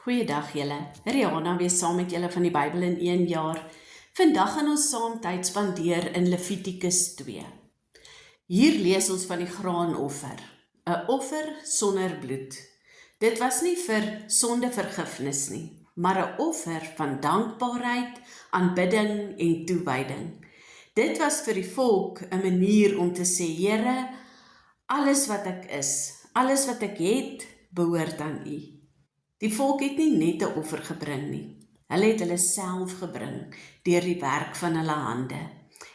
Goeiedag julle, Rihanna weer saam met julle van die Bybel in 1 jaar. Vandag gaan ons saam tyd spandeer in Levitikus 2. Hier lees ons van die graanoffer, 'n offer sonder bloed. Dit was nie vir sondevergifnis nie, maar 'n offer van dankbaarheid, aanbidding en toewyding. Dit was vir die volk 'n manier om te sê, Here, alles wat ek is, alles wat ek het, behoort aan U. Die volk het nie net 'n offer gebring nie. Hulle het hulle self gebring deur die werk van hulle hande.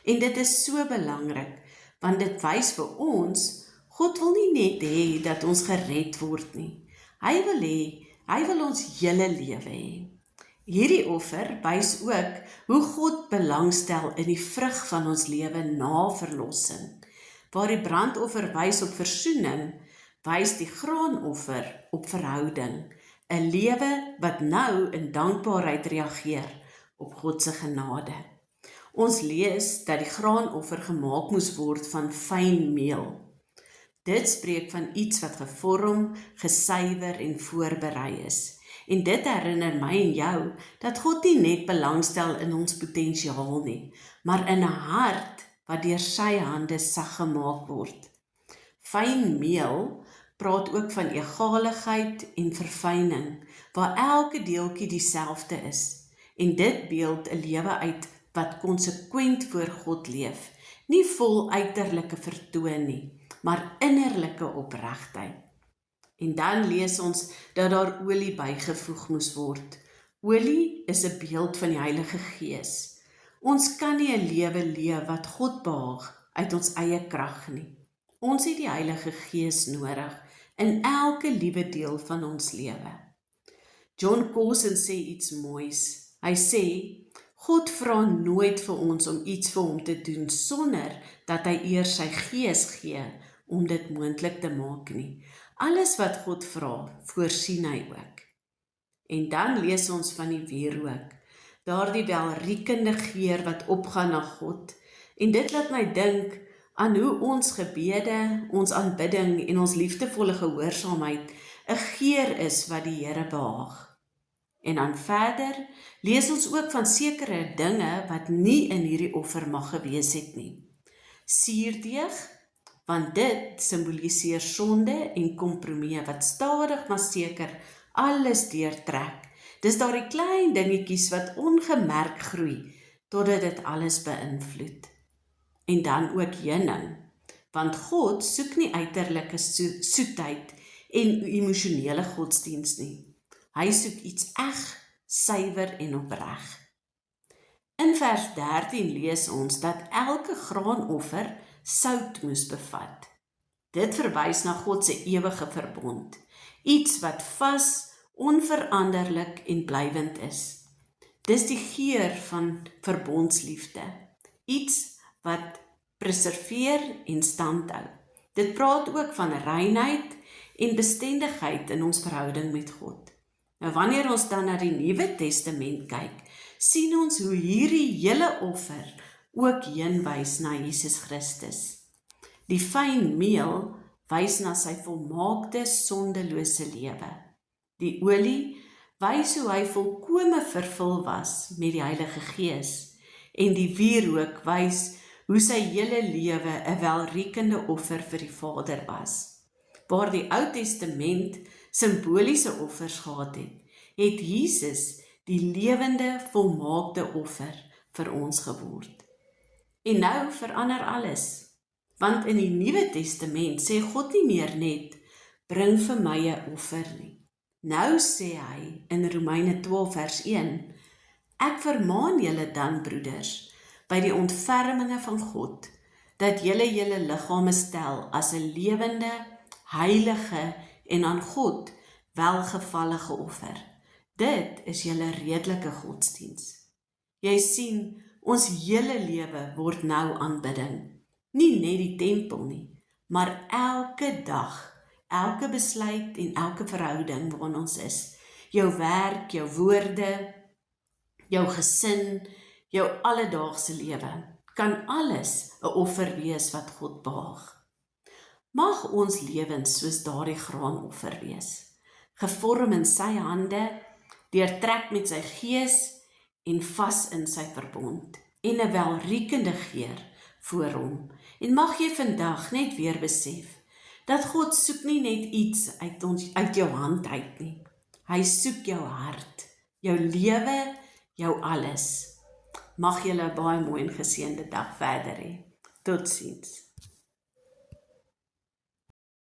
En dit is so belangrik, want dit wys vir ons, God wil nie net hê dat ons gered word nie. Hy wil ons hele lewe hê. Hierdie offer wys ook hoe God belangstel in die vrug van ons lewe na verlossing. Waar die brandoffer wys op versoening, wys die graanoffer op verhouding. 'n lewe wat nou in dankbaarheid reageer op God se genade. Ons lees dat die graanoffer gemaak moes word van fyn meel. Dit spreek van iets wat gevorm, gesuiwer en voorberei is. En dit herinner my en jou dat God nie net belangstel in ons potensiaal nie, maar in 'n hart wat deur sy hande sag gemaak word. Fyn meel praat ook van egaligheid en verfyning, waar elke deeltjie dieselfde is. En dit beeld 'n lewe uit wat konsekwent voor God leef, nie vol uiterlike vertoon nie, maar innerlike opregtheid. En dan lees ons dat daar olie bygevoeg moes word. Olie is 'n beeld van die Heilige Gees. Ons kan nie 'n lewe leef wat God behaag uit ons eie krag nie. Ons het die Heilige Gees nodig in elke liewe deel van ons lewe. John Cousins sê iets moois. Hy sê, God vra nooit vir ons om iets vir hom te doen sonder dat hy eers sy Gees gee om dit moontlik te maak nie. Alles wat God vra, voorsien hy ook. En dan lees ons van die wierook, daardie welriekende geur wat opgaan na God. En dit laat my dink aan hoe ons gebede, ons aanbidding en ons liefdevolle gehoorsaamheid 'n geur is wat die Here behaag. En dan verder lees ons ook van sekere dinge wat nie in hierdie offer mag gewees het nie. Suurdeeg, want dit simboliseer sonde en kompromie wat stadig maar seker alles deurtrek. Dis daardie klein dingetjies wat ongemerk groei totdat dit alles beïnvloed. En dan ook heuning, want God soek nie uiterlike soetheid en emosionele godsdiens nie. Hy soek iets eg, suiwer en opreg. In vers 13 lees ons dat elke graanoffer sout moes bevat. Dit verwys na God se ewige verbond, iets wat vas, onveranderlik en blywend is. Dis die geur van verbondsliefde, iets wat preserveer en standhou. Dit praat ook van reinheid en bestendigheid in ons verhouding met God. Nou wanneer ons dan na die Nuwe Testament kyk, sien ons hoe hierdie hele offer ook heenwys na Jesus Christus. Die fyn meel wys na sy volmaakte, sondelose lewe. Die olie wys hoe hy volkome vervul was met die Heilige Gees. En die wierook wys hoe sy hele lewe 'n welriekende offer vir die Vader was. Waar die Ou Testament simboliese offers gehad het, het Jesus die lewende, volmaakte offer vir ons geword. En nou verander alles, want in die Nuwe Testament sê God nie meer net, bring vir my 'n offer nie. Nou sê hy in Romeine 12 vers 1, ek vermaan julle dan, broeders, by die ontferminge van God, dat julle liggame stel as 'n lewende, heilige en aan God welgevallige offer. Dit is julle redelike godsdiens. Jy sien, ons hele lewe word nou aanbidding. Nie net die tempel nie, maar elke dag, elke besluit en elke verhouding waarin ons is. Jou werk, jou woorde, jou gesin, jou alledaagse lewe, kan alles 'n offer wees wat God behaag. Mag ons lewens soos daardie graanoffer wees, gevorm in sy hande deurtrek met sy gees en vas in sy verbond, en 'n welriekende geur voor hom. En mag jy vandag net weer besef, dat God soek nie net iets uit jou hand uit nie. Hy soek jou hart, jou lewe, jou alles. Mag julle 'n baie mooi en geseënde dag verder hê. Totsiens.